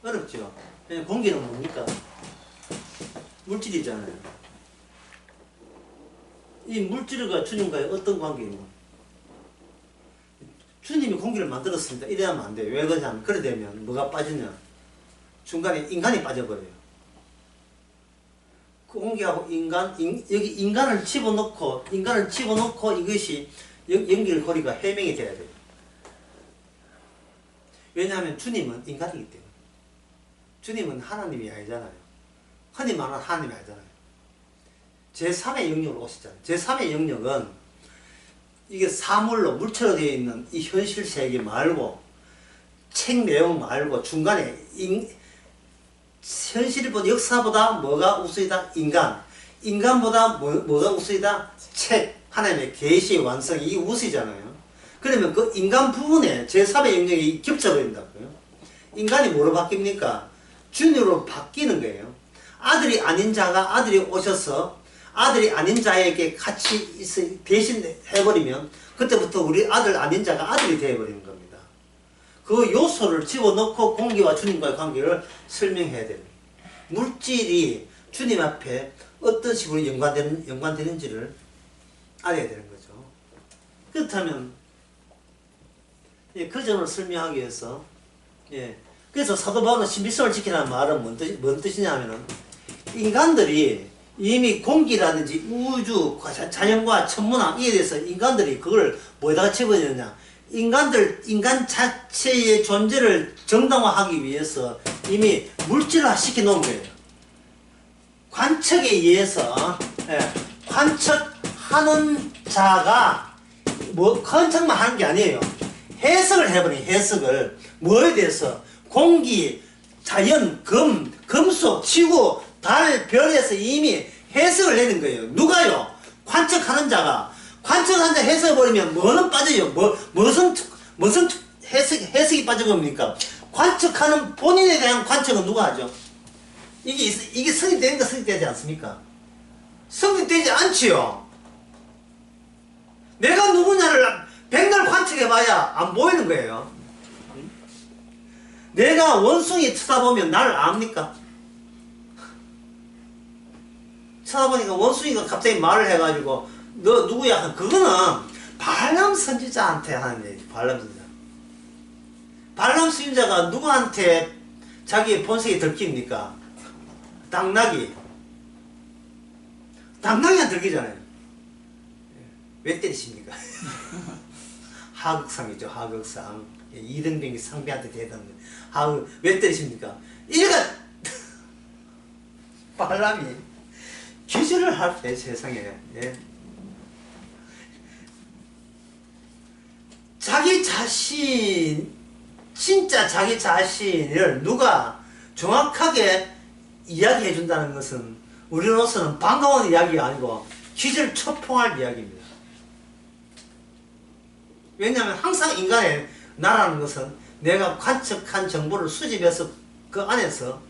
어렵죠. 왜냐면 공기는 뭡니까? 물질이잖아요. 이 물질과 주님과의 어떤 관계인가? 주님이 공기를 만들었습니다. 이래 하면 안 돼요. 왜 그러냐면 그래 되면 뭐가 빠지냐? 중간에 인간이 빠져버려요. 그 공기하고 여기 인간을 집어넣고 이것이 연결고리가 해명이 돼야 돼요. 왜냐하면 주님은 인간이기 때문에. 주님은 하나님이 아니잖아요. 흔히 말하는 하나님이 아니잖아요. 제3의 영역으로 오시잖아요. 제3의 영역은 이게 사물로 물체로 되어 있는 이 현실 세계 말고 책 내용 말고 중간에 현실보다 역사보다 뭐가 우수이다? 인간보다 뭐가 우수이다? 책, 하나님의 계시의 완성, 이게 우수이잖아요. 그러면 그 인간 부분에 제3의 영역이 겹쳐버린다고요. 인간이 뭐로 바뀝니까? 주님으로 바뀌는 거예요. 아들이 아닌 자가 아들이 오셔서 아들이 아닌 자에게 같이 대신해버리면 그때부터 우리 아들 아닌 자가 아들이 되어버리는 겁니다. 그 요소를 집어넣고 공기와 주님과의 관계를 설명해야 됩니다. 물질이 주님 앞에 어떤 식으로 연관되는지를 알아야 되는 거죠. 그렇다면 그 점을 설명하기 위해서 그래서 사도 바울은 신비성을 지키라는 말은 뭔 뜻이냐 하면은 인간들이 이미 공기라든지 우주, 자연과 천문학 이에 대해서 인간들이 그걸 뭐에다가 집어넣느냐? 인간 자체의 존재를 정당화하기 위해서 이미 물질화 시켜 놓은 거예요. 관측에 의해서 관측하는 자가 관측만 하는 게 아니에요. 해석을 해버린 해석을 뭐에 대해서 공기, 자연, 금속, 지구, 달, 별에서 이미 해석을 내는 거예요. 누가요? 관측하는 자가. 관측하는 자 해석해버리면 뭐는 빠져요? 무슨 해석이 빠져버립니까? 관측하는 본인에 대한 관측은 누가 하죠? 이게 성립되는 거 성립되지 않습니까? 성립되지 않지요. 내가 누구냐를 백날 관측해봐야 안 보이는 거예요. 내가 원숭이 쳐다보면 나를 압니까? 쳐다보니까 원숭이가 갑자기 말을 해가지고 너 누구야? 그거는 발람 선지자한테 하는 얘기. 발람 선지자. 발람 선지자가 누구한테 자기의 본색이 들킵니까? 당나귀. 당나귀한테 들키잖아요. 왜 때리십니까? 하극상이죠. 하극상. 이등병이 상비한테 대답하는 거예요. 왜 때리십니까? 이래가 발람이 기절을 할 때 세상에. 예. 자기 자신, 진짜 자기 자신을 누가 정확하게 이야기해 준다는 것은 우리로서는 반가운 이야기가 아니고 기절초풍할 이야기입니다. 왜냐하면 항상 인간의 나라는 것은 내가 관측한 정보를 수집해서 그 안에서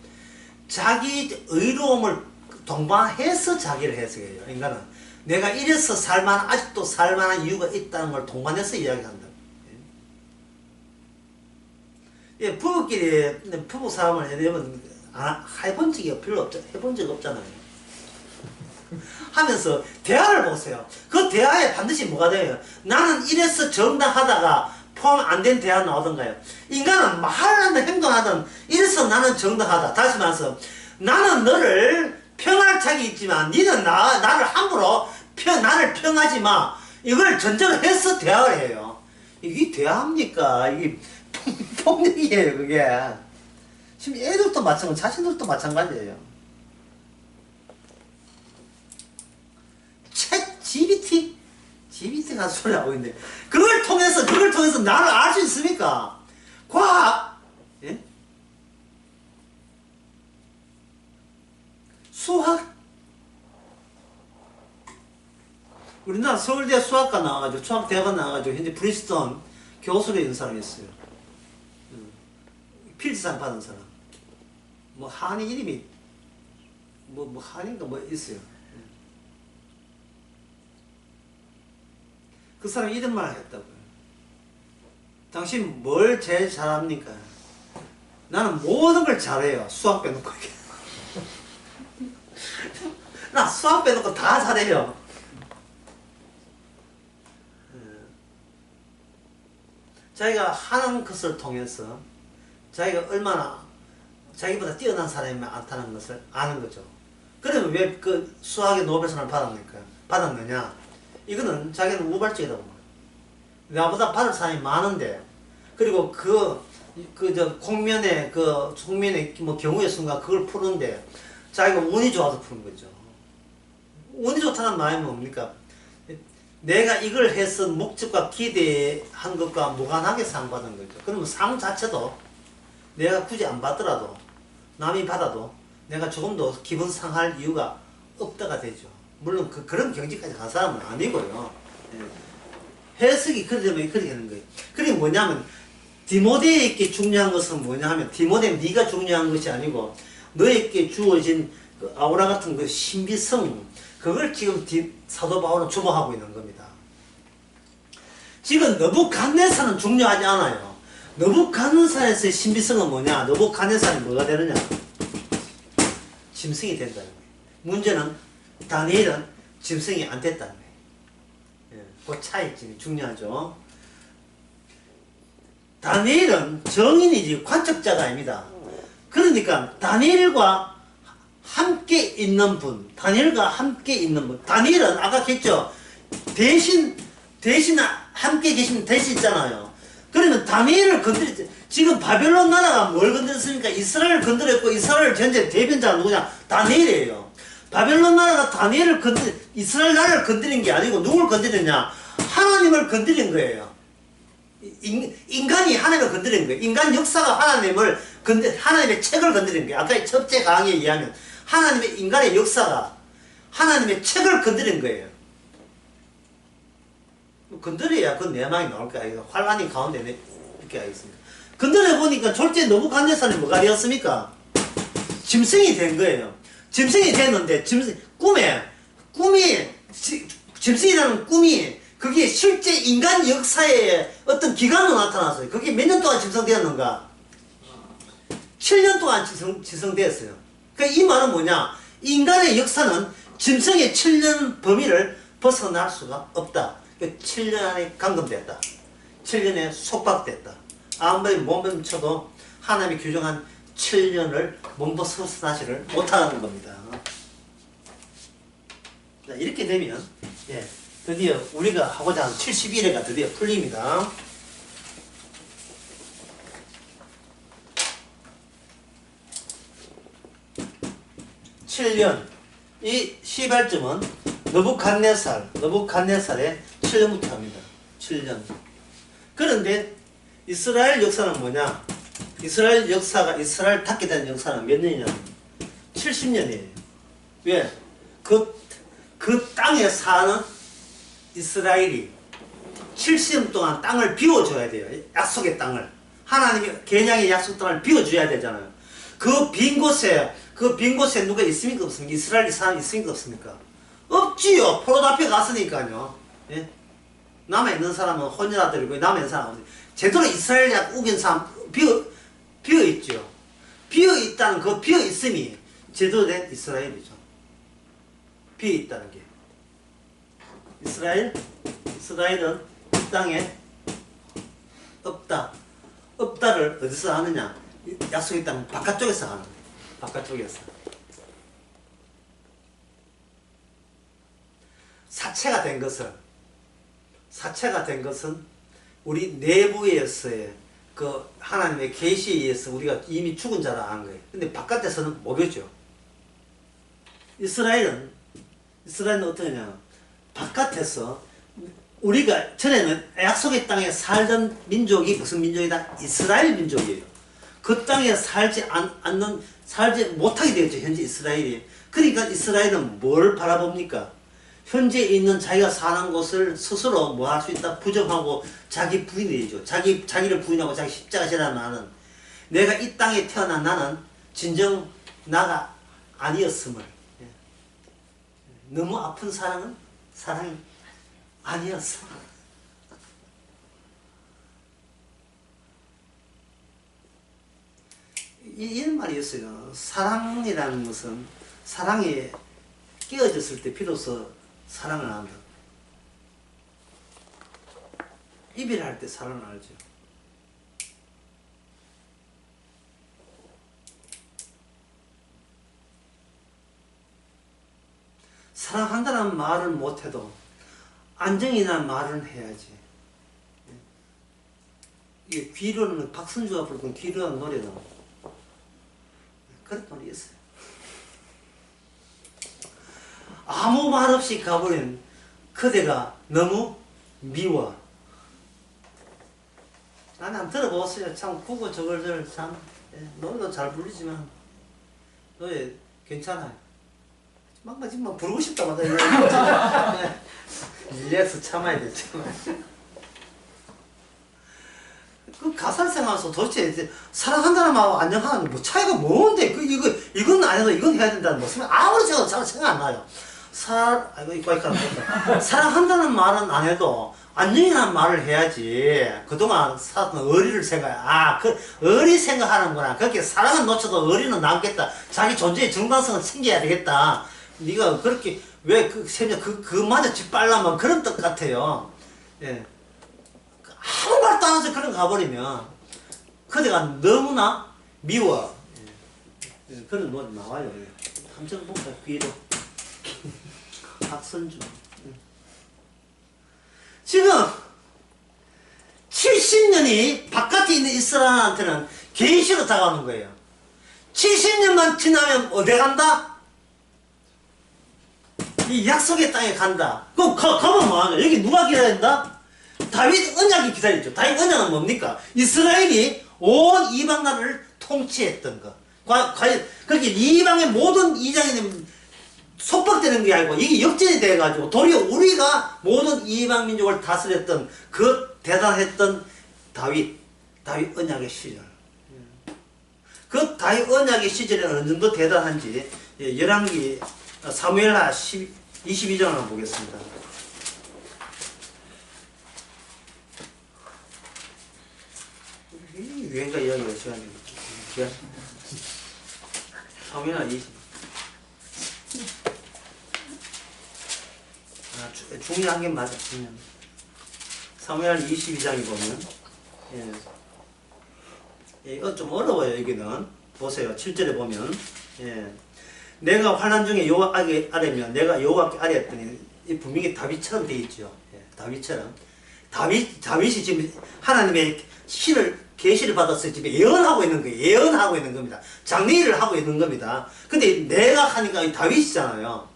자기 의로움을 동반해서 자기를 해석해요. 인간은 내가 이래서 아직도 살만한 이유가 있다는 걸 동반해서 이야기한다. 예, 부부끼리 부부 싸움을 여러분 해본 적이 별로 없죠. 해본 적 없잖아요. 하면서 대화를 보세요. 그 대화에 반드시 뭐가 돼요? 나는 이래서 정당하다가 포함 안 된 대화 나오던가요? 인간은 말하든 행동하든 이래서 나는 정당하다. 다시 말해서 나는 너를 평할 자격이 있지만 니는 나를 함부로 나를 평하지 마. 이걸 전제로 해서 대화를 해요. 이게 대화입니까? 이게 폭력이에요, 그게. 지금 애들도 마찬가지, 자신들도 마찬가지예요. GBT가 소리 하고 있는데, 그걸 통해서 나를 알 수 있습니까? 과학, 예? 수학. 우리나라 서울대 수학과 나와가지고, 수학대학원 나와가지고, 현재 프린스턴 교수로 있는 사람이 있어요. 필즈상 받은 사람. 뭐, 한이 이름이, 한인가 있어요. 그 사람이 이런 말을 했다고요. 당신 뭘 제일 잘합니까? 나는 모든 걸 잘해요. 수학 빼놓고. 나 수학 빼놓고 다 잘해요. 자기가 하는 것을 통해서 자기가 얼마나 자기보다 뛰어난 사람이 많다는 것을 아는 거죠. 그러면 왜 그 수학의 노벨상을 받았느냐? 이거는 자기는 우발적이라고 말해요. 나보다 받을 사람이 많은데, 그리고 총면에 뭐 경우의 수인가 그걸 푸는데, 자기가 운이 좋아서 푸는 거죠. 운이 좋다는 말이 뭡니까? 내가 이걸 해서 목적과 기대한 것과 무관하게 상 받은 거죠. 그러면 상 자체도 내가 굳이 안 받더라도, 남이 받아도 내가 조금 더 기분 상할 이유가 없다가 되죠. 물론 그런 경지까지 간 사람은 아니고요. 예. 해석이 그렇게 되면 그렇게 되는 거예요. 그게 뭐냐면 디모데에게 중요한 것은 뭐냐 하면 디모데 네가 중요한 것이 아니고 너에게 주어진 그 아우라 같은 그 신비성, 그걸 지금 사도 바울은 주목하고 있는 겁니다. 지금 느부갓네살은 중요하지 않아요. 느부갓네살에서의 신비성은 뭐냐? 느부갓네살이 뭐가 되느냐? 짐승이 된다는 거예요. 문제는 다니엘은 짐승이 안 됐다는 거예요. 예, 그 차이점이 중요하죠. 다니엘은 정인이지 관측자가 아닙니다. 그러니까 다니엘과 함께 있는 분, 다니엘은 아까 했죠. 대신 함께 계시면 대신 있잖아요. 그러면 다니엘을 지금 바벨론 나라가 뭘 건드렸습니까? 이스라엘을 건드렸고, 이스라엘 전체 대변자가 누구냐? 다니엘이에요. 바벨론 나라가 이스라엘 나라를 건드린 게 아니고 누굴 건드렸냐? 하나님을 건드린 거예요. 인간이 하나님을 건드린 거예요. 인간 역사가 하나님의 책을 건드린 거예요. 아까 첫째 강의에 의하면 인간의 역사가 하나님의 책을 건드린 거예요. 건드려야 그 내막이 나올 거야. 환란이 가운데 이렇게 하겠습니다. 건드려 보니까 졸제 느부갓네살이 뭐가 되었습니까? 짐승이 된 거예요. 짐승이 됐는데 꿈에 꿈이 짐승이라는 꿈이 그게 실제 인간 역사의 어떤 기간으로 나타났어요. 그게 몇 년 동안 짐승되었는가? 7년 동안 짐승되었어요. 그러니까 이 말은 뭐냐? 인간의 역사는 짐승의 7년 범위를 벗어날 수가 없다. 7년 안에 감금됐다. 7년에 속박됐다. 아무리 몸부림쳐도 하나님이 규정한 7년을 몸벗어나지를 못하는 겁니다. 자, 이렇게 되면 예, 드디어 우리가 하고자 하는 71회가 드디어 풀립니다. (7년) 이 시발점은 너부갓네살의 7년부터 합니다. 7년. 그런데 이스라엘 역사는 뭐냐? 이스라엘 역사가 이스라엘 닫게 된 역사는 몇 년이냐? 70년이에요. 왜? 그 땅에 사는 이스라엘이 70년 동안 땅을 비워줘야 돼요. 약속의 땅을. 하나님이 개냥의 약속 땅을 비워줘야 되잖아요. 그 빈 곳에 누가 있습니까? 없습니까? 이스라엘 사람이 있습니까? 없습니까? 없지요. 포로 앞에 갔으니까요. 예? 남아있는 사람은 혼혈아들이고 남아있는 사람은 제대로 이스라엘 약 우긴 사람 비어있죠. 비어있다는 그 비어있음이 제대로 된 이스라엘이죠. 비어있다는 게. 이스라엘은 이 땅에 없다. 없다를 어디서 하느냐? 약속의 땅 바깥쪽에서 하는 거예요. 바깥쪽에서. 사체가 된 것은 우리 내부에서의 그 하나님의 계시에 의해서 우리가 이미 죽은 자라 아는 거예요. 근데 바깥에서는 모르죠. 이스라엘은 어떻게 하냐? 바깥에서 우리가 전에는 약속의 땅에 살던 민족이 무슨 민족이다? 이스라엘 민족이에요. 그 땅에 살지 못하게 되었죠. 현재 이스라엘이. 그러니까 이스라엘은 뭘 바라봅니까? 현재 있는 자기가 사는 곳을 스스로 뭐 할 수 있다? 부정하고 자기 부인이죠. 자기를 부인하고 자기 십자가 지라는 나는 내가 이 땅에 태어난 나는 진정 나가 아니었음을. 너무 아픈 사랑은 사랑이 아니었어. 이런 말이 있어요. 사랑이라는 것은 사랑이 깨어졌을 때 비로소 사랑을 한다. 이별할 때 사랑을 알죠. 사랑한다는 말을 못해도 안정이라는 말은 해야지. 이게 귀로는 박선주가 부르던 귀로라는 노래는 그런 노래 있어요. 아무 말 없이 가버린 그대가 너무 미워. 나는 한번 들어보세요. 참 구고 저걸 참 노래도 잘 부르지만 노래 괜찮아요. 막 부르고 싶다마다 일리에서 참아야 되죠. 그 가사를 생각해서 도대체 사랑한다는 말하고 안녕하는 뭐 차이가 뭔데? 이건 안 해도 이건 해야 된다는 무슨 아무리 제가 잘 생각 안 나요. 사랑한다는 말은 안 해도 안녕이라는 말을 해야지. 그동안 살았던 어리를 어리 생각하는구나. 그렇게 사랑은 놓쳐도 어리는 남겠다. 자기 존재의 정당성을 챙겨야 되겠다. 네가 그렇게 왜 그마저 짓밟으면 그런 뜻 같아요. 예. 아무 말도 안 해서 그런 가버리면 그대가 너무나 미워. 예. 그런 노래 나와요. 한번 볼까요? 귀로. 박선주. 지금 70년이 바깥에 있는 이스라엘한테는 계시로 다가오는 거예요. 70년만 지나면 어디 간다? 이 약속의 땅에 간다. 그럼 가면 뭐하냐? 여기 누가 기다려야 된다? 다윗 언약이 기다리죠. 다윗 언약은 뭡니까? 이스라엘이 온 이방 나라를 통치했던 것. 과연 그렇게 이방의 모든 이방인이 속박되는 게 아니고 이게 역전이 돼가지고 도리어 우리가 모든 이방 민족을 다스렸던 그 대단했던 다윗 언약의 시절. 그 다윗 언약의 시절에 어느 정도 대단한지 열왕기 사무엘하 22장을 한번 보겠습니다. 유행가 이야기가 시간이 기가 사무엘하 20. 중요한 게 맞아. 사무엘하 22장에 보면 이거 좀 어려워요. 여기는 보세요. 7절에 보면 내가 환난 중에 여호와 아래면 내가 여호와께 아뢰었더니 이 분명히 다윗처럼 되어 있죠. 다윗처럼 다윗이 지금 하나님의 계시를 받았어요. 지금 예언하고 있는 거예요. 예언하고 있는 겁니다. 장래일을 하고 있는 겁니다. 근데 내가 하니까 다윗이잖아요.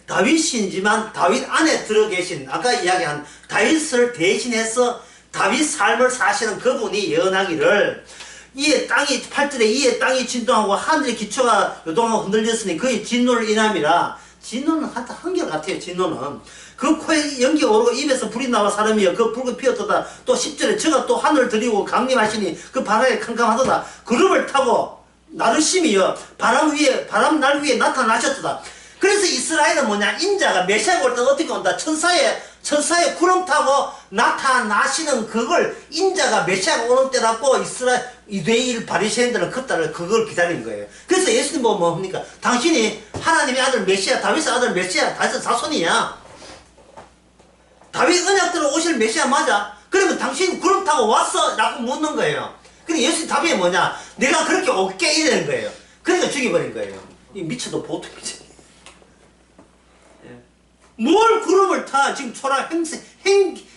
다윗이지만 다윗 안에 들어 계신 아까 이야기한 다윗을 대신해서 다윗 삶을 사시는 그분이 예언하기를 이에 땅이 8절에 이에 땅이 진동하고 하늘의 기초가 요동하고 흔들렸으니 그의 진노를 인함이라. 진노는 한결같아요. 진노는 그 코에 연기가 오르고 입에서 불이 나와 사람이여 그 불을 피웠도다. 또 10절에 저가 또 하늘을 들이고 강림하시니 그 바다에 캄캄하도다. 구름을 타고 나르심이여 바람 날 위에 나타나셨도다. 그래서 이스라엘은 뭐냐, 인자가 메시아가 올 때 어떻게 온다, 천사에 구름 타고 나타나시는 그걸 인자가 메시아가 오는 때라고 이스라엘 유대인 바리새인들은 그걸 기다린 거예요. 그래서 예수님 보면 뭡니까? 당신이 하나님의 아들 메시아, 다윗의 아들 메시아, 다윗의 자손이야. 다윗 언약대로 오실 메시아 맞아? 그러면 당신 구름 타고 왔어? 라고 묻는 거예요. 근데 예수님 답이 뭐냐? 내가 그렇게 올게 이러는 거예요. 그러니까 죽여버린 거예요. 이 미쳐도 보통이지. 뭘 구름을 타? 지금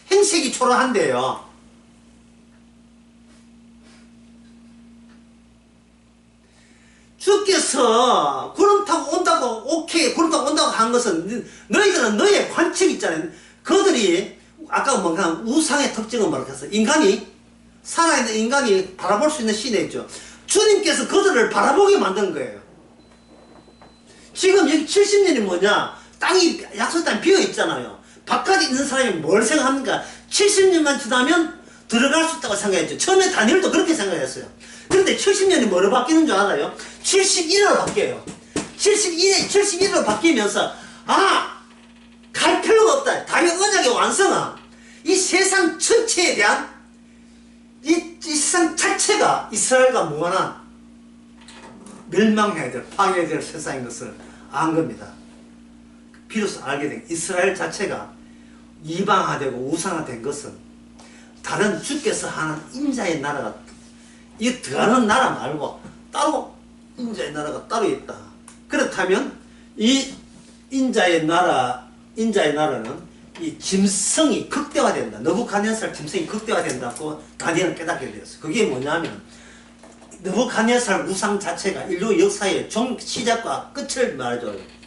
행색이 초라한데요. 주께서 구름 타고 온다고, 오케이, 구름 타고 온다고 한 것은 너희들은 너의 관측 있잖아요. 그들이, 아까 뭔가 우상의 특징은 뭐라고 했어요? 살아있는 인간이 바라볼 수 있는 시내 있죠. 주님께서 그들을 바라보게 만든 거예요. 지금 여기 70년이 뭐냐? 땅이, 약속 땅이 비어 있잖아요. 바깥에 있는 사람이 뭘 생각합니까? 70년만 지나면 들어갈 수 있다고 생각했죠. 처음에 다니엘도 그렇게 생각했어요. 그런데 70년이 뭐로 바뀌는 줄 알아요? 71으로 바뀌어요. 71으로 바뀌면서, 갈 필요가 없다. 다윗 언약의 완성은 이 세상 전체에 대한 이 세상 자체가 이스라엘과 무관한 멸망해야 될, 파괴해야 될 세상인 것을 안 겁니다. 비로소 알게 된 이스라엘 자체가 이방화되고 우상화된 것은 다른 주께서 하는 인자의 나라가 이 들어가는 나라 말고 따로 인자의 나라가 따로 있다. 그렇다면 이 인자의 나라는 이 짐승이 극대화된다. 느부갓네살 짐승이 극대화된다고 다니엘은 깨닫게 되었어요. 그게 뭐냐면 느부갓네살 우상 자체가 인류 역사의 시작과 끝을 말해줘요.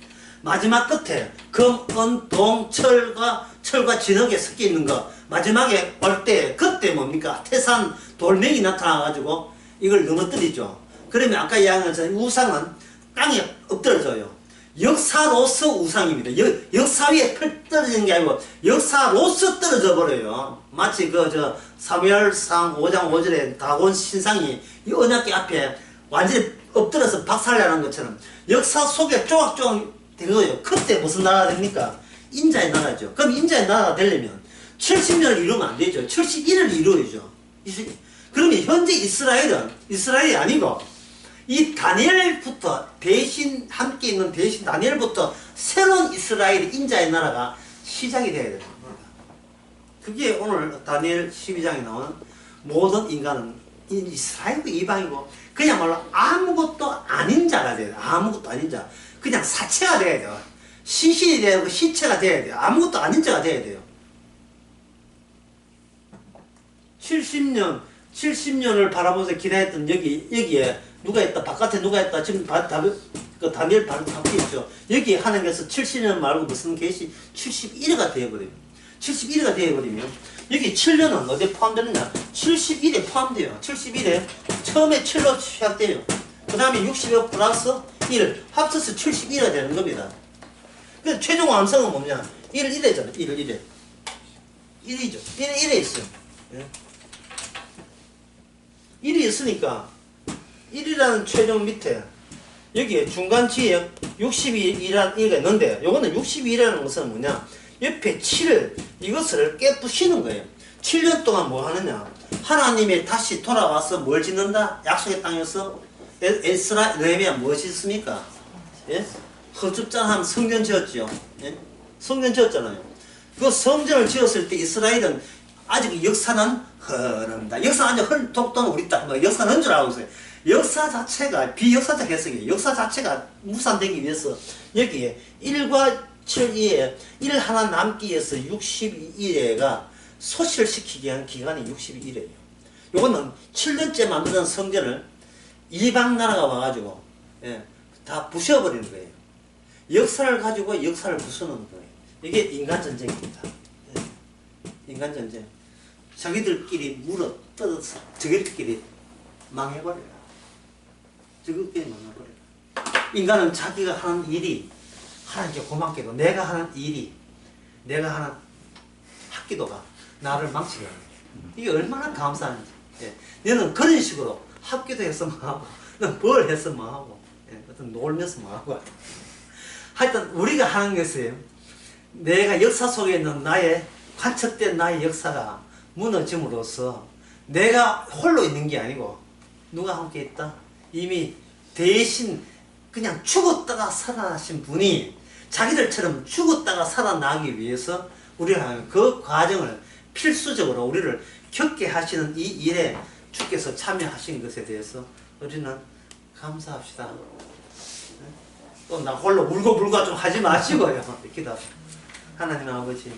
마지막 끝에 금, 은, 동, 철과 진흙에 섞여 있는 거 마지막에 올 때 그때 뭡니까? 태산 돌멩이 나타나가지고 이걸 넘어뜨리죠. 그러면 아까 이야기한 것처럼 우상은 땅에 엎드려져요. 역사로서 우상입니다. 역사 위에 떨어지는 게 아니고 역사로서 떨어져 버려요. 마치 사무엘상 5장 5절에 다곤 신상이 이 언약궤 앞에 완전히 엎드려서 박살나는 것처럼 역사 속에 조각조각 되거든요. 그때 무슨 나라가 됩니까? 인자의 나라죠. 그럼 인자의 나라가 되려면 70년을 이루면 안 되죠. 71을 이루어야죠. 그러면 현재 이스라엘이 아니고 이 다니엘부터 함께 있는 다니엘부터 새로운 이스라엘 인자의 나라가 시작이 되어야 됩니다. 그게 오늘 다니엘 12장에 나오는 모든 인간은 이스라엘이고 이방이고 그야말로 아무것도 아닌 자가 돼야 돼요. 아무것도 아닌 자. 그냥 사체가 돼야 돼요. 시신이 되고 시체가 돼야 돼요. 아무것도 아닌 자가 돼야 돼요. 70년을 바라보면서 기다렸던 여기에 누가 있다, 바깥에 누가 있다, 지금 다니엘 바로 밖에 있죠. 여기 하나님께서 70년 말고 무슨 계시 71회가 되어버려요. 71회가 되어버리면 여기 7년은 어디에 포함되느냐? 71에 포함돼요. 71에 처음에 7로 시작돼요. 그 다음에 60에 플러스 1 합쳐서 71이 되는 겁니다. 그래서 최종 완성은 뭐냐? 1, 1회잖아요. 1, 1회. 1이죠. 1에 1에 있어요. 1이 있으니까 1이라는 최종 밑에 여기에 중간치에 62라는 얘기가 있는데 요거는 62라는 것은 뭐냐 옆에 7을 이것을 깨부시는 거예요. 7년 동안 뭐 하느냐 하나님이 다시 돌아와서 뭘 짓는다? 약속의 땅에서 에스라 느헤미야 뭐 짓습니까? 예? 허줍잖아 성전 지었죠. 예? 성전 지었잖아요. 그 성전을 지었을 때 이스라엘은 아직 역사는 흐릅니다. 역사 완전 독도는 우리 땅, 뭐 역사는 줄 알고 있어요. 역사 자체가 비역사적 해석이에요. 역사 자체가 무산되기 위해서 여기에 1과 7 이에 1 하나 남기 위해서 62일에가 소실시키기 위한 기간이 62일이에요. 요거는 7년째 만드는 성전을 이방 나라가 와가지고 예, 다 부셔버리는 거예요. 역사를 가지고 역사를 부수는 거예요. 이게 인간전쟁입니다. 예, 인간전쟁. 자기들끼리 물어 뜯어서 저기들끼리 망해버려요. 저기들끼리 망해버려요. 인간은 자기가 하는 일이 하나님께 고맙게도 내가 하는 일이 내가 하는 학기도가 나를 망치게 해요. 이게 얼마나 감사한지. 예. 너는 그런 식으로 학기도 해서 망하고 너는 뭘 해서 망하고 예. 어떤 놀면서 망하고 하여튼 우리가 하는 것은 내가 역사 속에 있는 나의 관측된 나의 역사가 무너짐으로써 내가 홀로 있는 게 아니고 누가 함께 있다? 이미 대신 그냥 죽었다가 살아나신 분이 자기들처럼 죽었다가 살아나기 위해서 우리가 그 과정을 필수적으로 우리를 겪게 하시는 이 일에 주께서 참여하신 것에 대해서 우리는 감사합시다. 또 나 홀로 울고불고 좀 하지 마시고요. 기도합시다. 하나님 아버지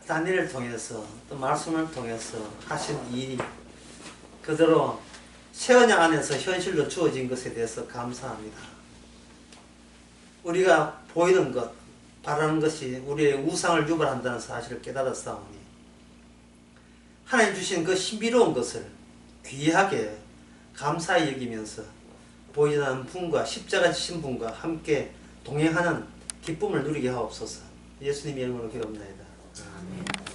다니엘을 통해서 또 말씀을 통해서 하신 일이 그대로 새 언약 안에서 현실로 주어진 것에 대해서 감사합니다. 우리가 보이는 것, 바라는 것이 우리의 우상을 유발한다는 사실을 깨달았사오니 하나님 주신 그 신비로운 것을 귀하게 감사히 여기면서 보이지 않는 분과 십자가 지신 분과 함께 동행하는 기쁨을 누리게 하옵소서. 예수님의 이름으로 기도합니다. 아멘.